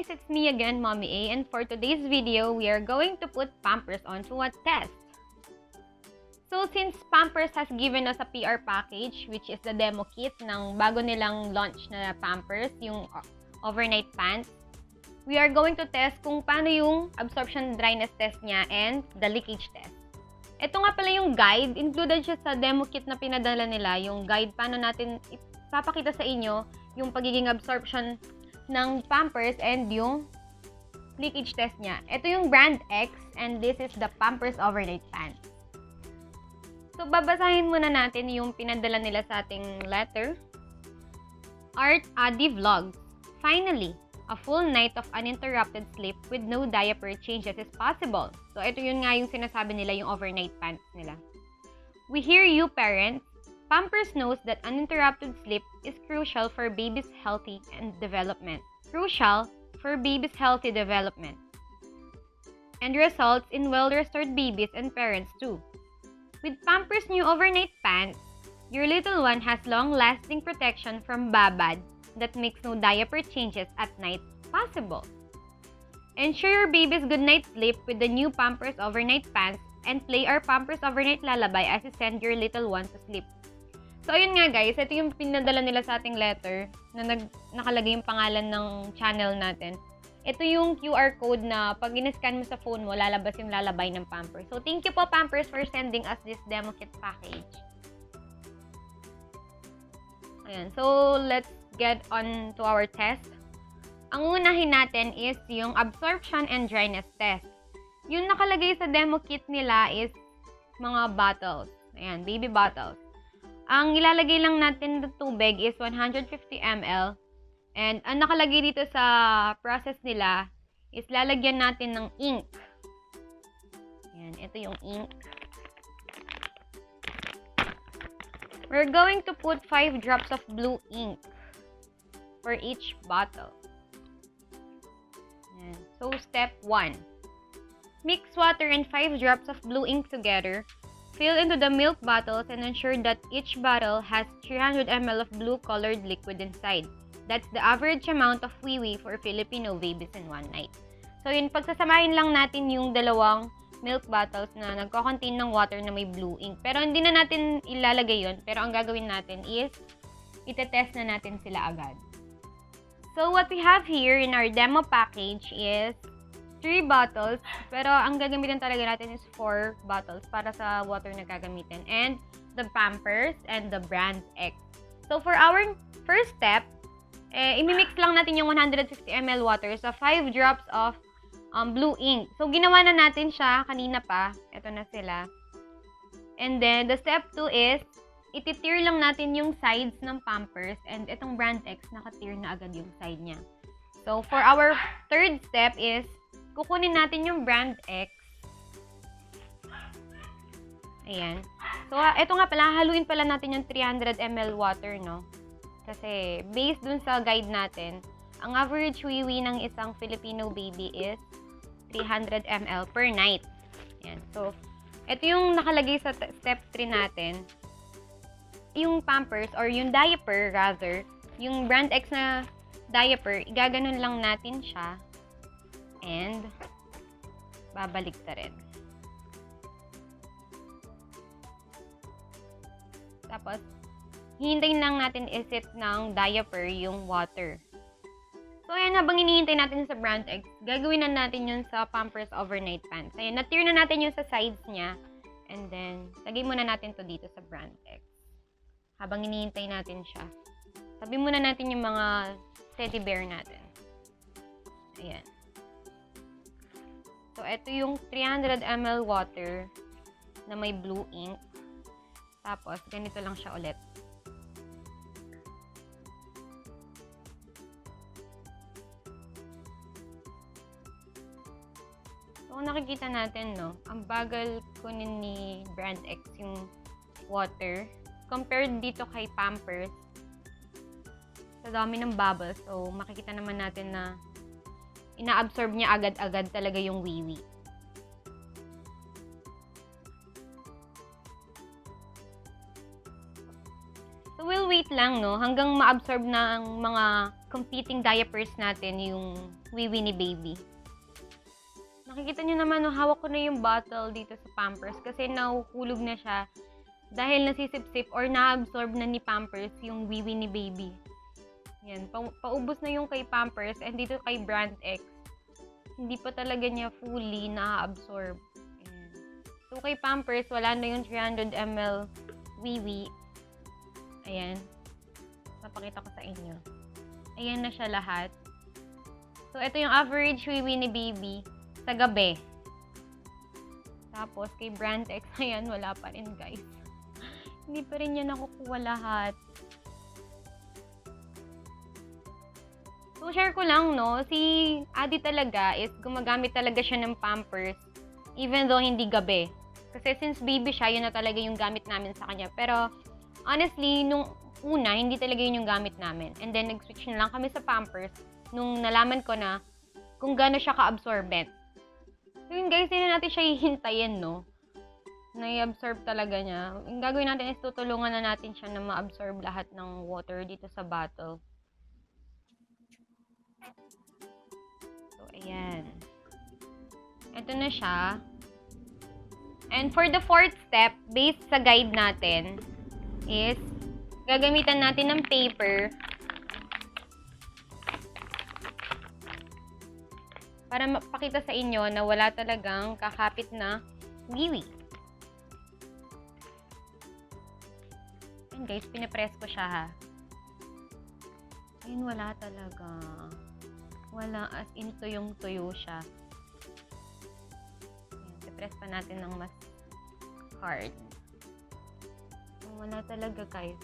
guys, it's me again, Mommy A, and for today's video, we are going to put Pampers onto a test. So since Pampers has given us a PR package, which is the demo kit ng bago nilang launch na Pampers, yung overnight pants, we are going to test kung paano yung absorption dryness test niya and the leakage test. Ito nga pala yung guide, included siya sa demo kit na pinadala nila, yung guide paano natin ipapakita sa inyo yung pagiging absorption ng Pampers and yung leakage test niya. Ito yung brand X and this is the Pampers Overnight Pants. So, babasahin muna natin yung pinadala nila sa ating letter. Art Adi Vlogs. Finally, a full night of uninterrupted sleep with no diaper changes is possible. So, ito yun nga yung sinasabi nila, yung overnight pants nila. We hear you, parents. Pampers knows that uninterrupted sleep is crucial for baby's healthy and development. Crucial for baby's healthy development. And results in well-restored babies and parents too. With Pampers' new overnight pants, your little one has long-lasting protection from babad that makes no diaper changes at night possible. Ensure your baby's good night sleep with the new Pampers Overnight Pants and play our Pampers Overnight Lullaby as you send your little one to sleep. So, ayun nga guys, ito yung pinadala nila sa ating letter na nakalagay yung pangalan ng channel natin. Ito yung QR code na pag in-scan mo sa phone mo, lalabas yung lalabay ng Pampers. So, thank you po Pampers for sending us this demo kit package. Ayan, so let's get on to our test. Ang unahin natin is yung absorption and dryness test. Yung nakalagay sa demo kit nila is mga bottles. Ayan, baby bottles. Ang ilalagay lang natin ng tubig is 150 ml. And ang nakalagay dito sa process nila is lalagyan natin ng ink. Ayan, ito yung ink. We're going to put 5 drops of blue ink for each bottle. Ayan. So, step 1. Mix water and 5 drops of blue ink together. Fill into the milk bottles and ensure that each bottle has 300 ml of blue-colored liquid inside. That's the average amount of wee-wee for Filipino babies in one night. So yun, pagsasamahin lang natin yung dalawang milk bottles na nagko-contain ng water na may blue ink. Pero hindi na natin ilalagay yun. Pero ang gagawin natin is, itetest na natin sila agad. So what we have here in our demo package is 3 bottles, pero ang gagamitin talaga natin is 4 bottles para sa water na gagamitin. And the Pampers and the brand X. So for our first step, imimix lang natin yung 150 ml water sa 5 drops of blue ink. So ginawa na natin siya kanina pa. Ito na sila. And then the step 2 is, ititir lang natin yung sides ng Pampers and itong brand X, nakatir na agad yung side niya. So for our third step is, kukunin natin yung brand X. Ayan. So, ito nga pala, haluin pala natin yung 300 ml water, no? Kasi, based dun sa guide natin, ang average wee-wee ng isang Filipino baby is 300 ml per night. Ayan. So, ito yung nakalagay sa step 3 natin. Yung Pampers, or yung diaper, rather, yung brand X na diaper, igaganon lang natin siya. And, babalik ta rin. Tapos, hihintayin lang natin isit ng diaper yung water. So, ayan, habang hinihintay natin sa brand X, gagawin na natin yun sa Pampers Overnight Pants. Ayan, natir na natin yun sa sides niya. And then, lagay muna natin to dito sa brand X. Habang hinihintay natin siya. Tabi muna natin yung mga teddy bear natin. Ayan. So, ito yung 300 ml water na may blue ink. Tapos, ganito lang siya ulit. So, kung nakikita natin, no, ang bagal kunin ni brand X yung water. Compared dito kay Pampers, sa dami ng bubbles. So, makikita naman natin na ina-absorb niya agad-agad talaga yung wee-wee. So, So, we'll wait lang, no? Hanggang ma-absorb na ang mga competing diapers natin yung wiwi ni baby. Nakikita nyo naman, no, hawak ko na yung bottle dito sa Pampers kasi nahuhulog na siya dahil nasisip-sip or na-absorb na ni Pampers yung wiwi ni baby. Yan, paubos na yung kay Pampers and dito kay Brand X. Hindi pa talaga niya fully na-absorb. So, kay Pampers, wala na yung 300 ml wiwi. Ayan. Papakita ko sa inyo. Ayan na siya lahat. So, ito yung average wiwi ni baby sa gabi. Tapos, kay Brand X, ayan, wala pa rin, guys. Hindi pa rin niya nakukuha lahat. So, share ko lang, no? Si Adi talaga is gumagamit talaga siya ng Pampers even though hindi gabi. Kasi since baby siya, yun na talaga yung gamit namin sa kanya. Pero, honestly, nung una, hindi talaga yun yung gamit namin. And then, nag-switch na lang kami sa Pampers nung nalaman ko na kung gaano siya ka-absorbent. So, yun guys, hindi natin siya hihintayin, no? Na-absorb talaga niya. Yung gagawin natin is tutulungan na natin siya na ma-absorb lahat ng water dito sa bottle. So, ayan. Ito na siya. And for the fourth step, based sa guide natin, is gagamitan natin ng paper para mapakita sa inyo na wala talagang kakapit na wiwi. Ayan guys, pinapress ko siya ha. Ayun, wala talaga. Wala, as in tuyong-tuyo siya. Ayan, ipress pa natin ng mas hard. Wala talaga guys.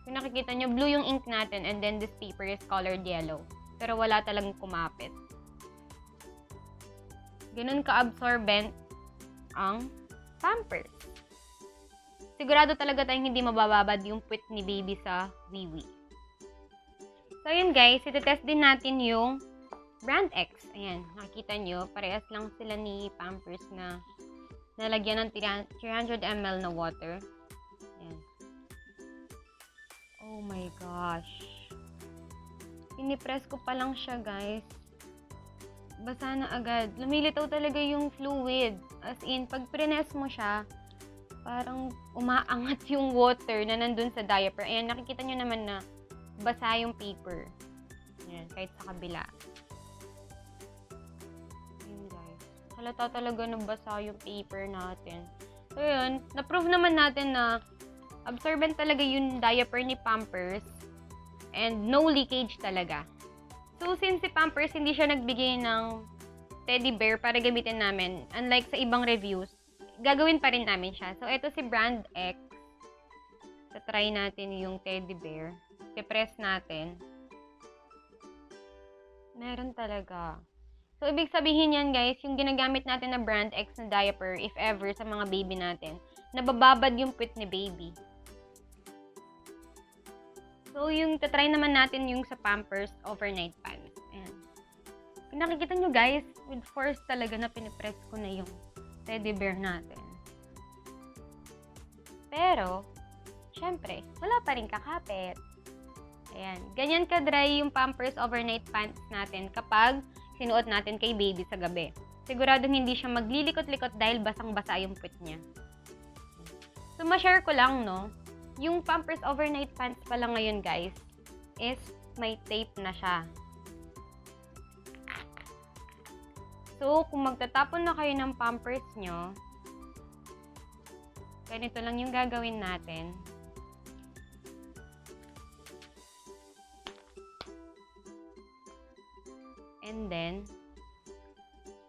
Kung nakikita nyo, blue yung ink natin and then this paper is colored yellow. Pero wala talagang kumapit. Ganun ka-absorbent ang Pampers. Sigurado talaga tayong hindi mabababad yung puwit ni baby sa wiwi. So, yun guys, ito-test din natin yung Brand X. Ayan, nakikita nyo, parehas lang sila ni Pampers na nalagyan ng 300 ml na water. Ayan. Oh my gosh. Pinipress ko pa lang siya, guys. Basa na agad. Lumilitaw talaga yung fluid. As in, pag prines mo siya, parang umaangat yung water na nandun sa diaper. Ayan, nakikita nyo naman na basa yung paper. Ayan, kahit sa kabila. Ayan, guys. Halata talaga na basa yung paper natin. So, yun. Na-prove naman natin na absorbent talaga yung diaper ni Pampers and no leakage talaga. So, since si Pampers hindi siya nagbigay ng teddy bear para gamitin namin, unlike sa ibang reviews, gagawin pa rin namin siya. So, ito si Brand X. Try natin yung teddy bear. I-press natin. Meron talaga. So, ibig sabihin yan, guys, yung ginagamit natin na Brand X na diaper, if ever, sa mga baby natin, nabababad yung puwit ni baby. So, yung tatry naman natin yung sa Pampers Overnight Pants. Ayan. Kung nakikita nyo, guys, with force talaga na pinipress ko na yung teddy bear natin. Pero, syempre, wala pa rin kakapit. Ayan. Ganyan ka-dry yung Pampers Overnight Pants natin kapag sinuot natin kay baby sa gabi. Siguradong hindi siya maglilikot-likot dahil basang-basa yung puwit niya. So, ma-share ko lang, no? Yung Pampers Overnight Pants pala ngayon, guys, is may tape na siya. So, kung magtatapon na kayo ng Pampers nyo, ganito lang yung gagawin natin. And then,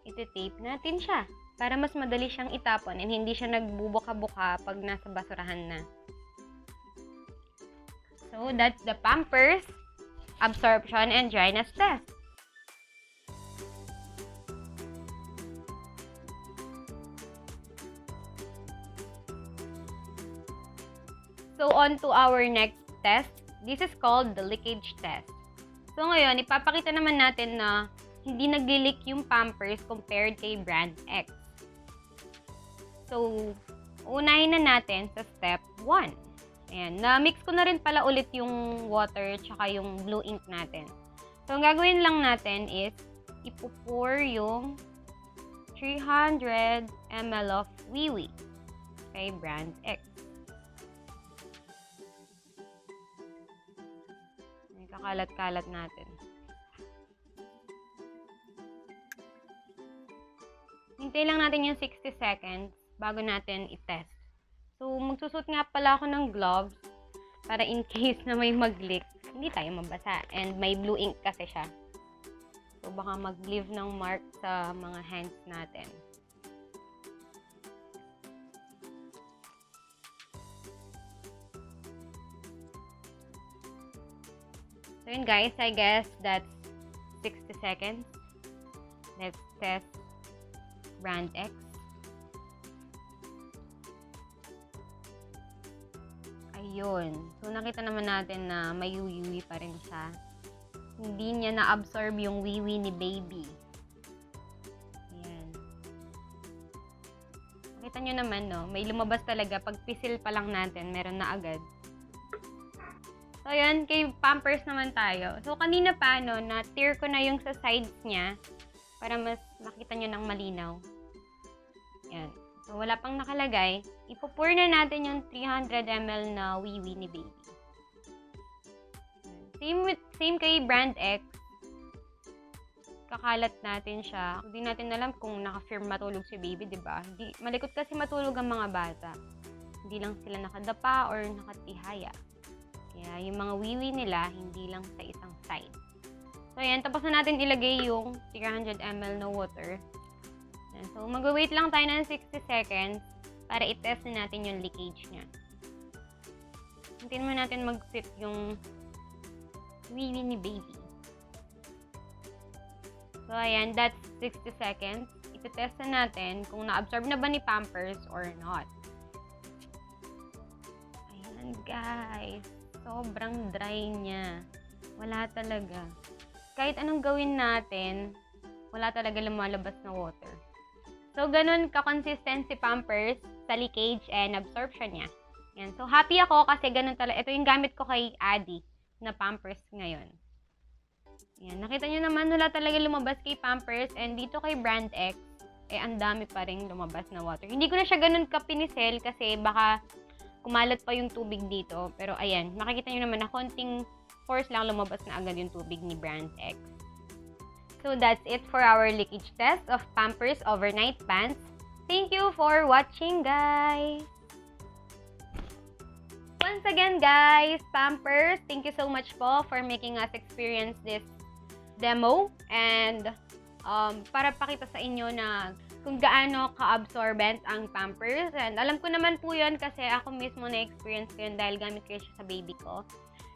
iti-tape natin siya para mas madali siyang itapon and hindi siya nagbubuka-buka pag nasa basurahan na. So, that's the Pampers absorption and dryness test. So, on to our next test. This is called the leakage test. So, ngayon, ipapakita naman natin na hindi nagli-leak yung Pampers compared kay Brand X. So, unahin na natin sa step 1. Ayan, na-mix ko na rin pala ulit yung water tsaka yung blue ink natin. So, ang gagawin lang natin is, ipupour yung 300 ml of wiwi kay brand X. Kakalat-kalat natin. Hintay lang natin yung 60 seconds bago natin i-test. So, magsusot nga pala ako ng gloves para in case na may mag-leak, hindi tayo mabasa. And may blue ink kasi siya. So, baka mag-leave ng mark sa mga hands natin. So, yun guys, I guess that's 60 seconds. Let's test brand X. Ayun. So, nakita naman natin na may wiwi pa rin siya. Hindi niya na-absorb yung wiwi ni baby. Ayan. Nakita nyo naman, no? May lumabas talaga. Pag pisil pa lang natin, meron na agad. So, ayan. Kay Pampers naman tayo. So, kanina pa, no, na-tear ko na yung sa sides niya para mas makita nyo ng malinaw. Ayan. So, wala pang nakalagay. Ipupour na natin yung 300 ml na wiwi ni baby. Same kay brand X. Kakalat natin siya. Hindi natin alam kung naka-firm matulog si baby, diba? Malikot kasi matulog ang mga bata. Hindi lang sila nakadapa or nakatihaya. Kaya yung mga wiwi nila, hindi lang sa isang side. So, ayan. Tapos na natin ilagay yung 300 ml na water. Ayan. So, mag-wait lang tayo ng 60 seconds para i-test na natin yung leakage niya. Hintayin mo natin mag-sit yung wiwi ni baby. So, ayan. That's 60 seconds. Ito-test na natin kung na-absorb na ba ni Pampers or not. Ayan, guys. Sobrang dry niya. Wala talaga. Kahit anong gawin natin, wala talaga lumalabas na water. So, ganun ka-consistent si Pampers sa leakage and absorption niya. Yan. So, happy ako kasi ganun talaga. Ito yung gamit ko kay Addy na Pampers ngayon. Yan. Nakita nyo naman, wala talaga lumabas kay Pampers. And dito kay brand X, ang dami pa rin lumabas na water. Hindi ko na siya ganun ka-pinisel kasi baka kumalat pa yung tubig dito. Pero ayan, makikita nyo naman na konting force lang lumabas na agad yung tubig ni brand X. So that's it for our leakage test of Pampers Overnight Pants. Thank you for watching, guys! Once again, guys, Pampers, thank you so much po for making us experience this demo. And para pakita sa inyo na kung gaano ka-absorbent ang Pampers. And alam ko naman po yun kasi ako mismo na-experience ko yun dahil gamit ko siya sa baby ko.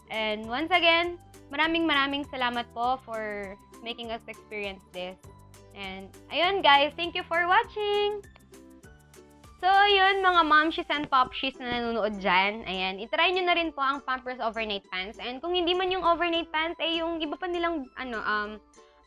And once again, maraming salamat po for making us experience this. And ayun guys, thank you for watching! So ayun mga momshies and popshies na nanonood dyan, ayan, itry nyo na rin po ang Pampers Overnight Pants. And kung hindi man yung overnight pants, ay yung iba pa nilang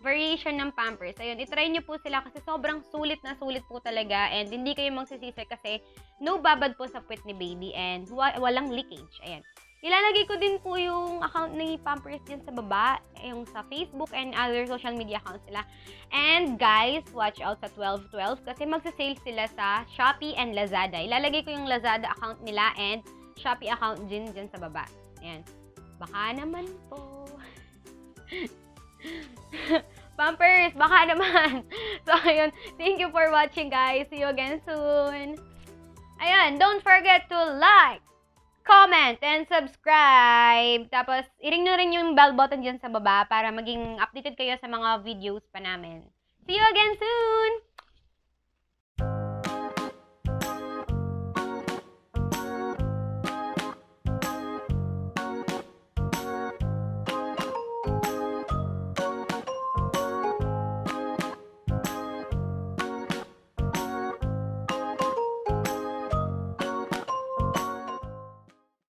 variation ng Pampers. Ayun, itry nyo po sila kasi sobrang sulit na sulit po talaga and hindi kayo magsisisi kasi no babad po sa puwet ni baby and walang leakage. Ayan. Ilalagay ko din po yung account ni Pampers dyan sa baba, yung sa Facebook and other social media accounts nila. And guys, watch out sa 12/12 kasi magsa-sale sila sa Shopee and Lazada. Ilalagay ko yung Lazada account nila and Shopee account din dyan sa baba. Ayan. Baka naman po. Pampers, baka naman. So, ayun. Thank you for watching, guys. See you again soon. Ayun, don't forget to like, comment, and subscribe. Tapos, i-ring nyo rin yung bell button dyan sa baba para maging updated kayo sa mga videos pa namin. See you again soon!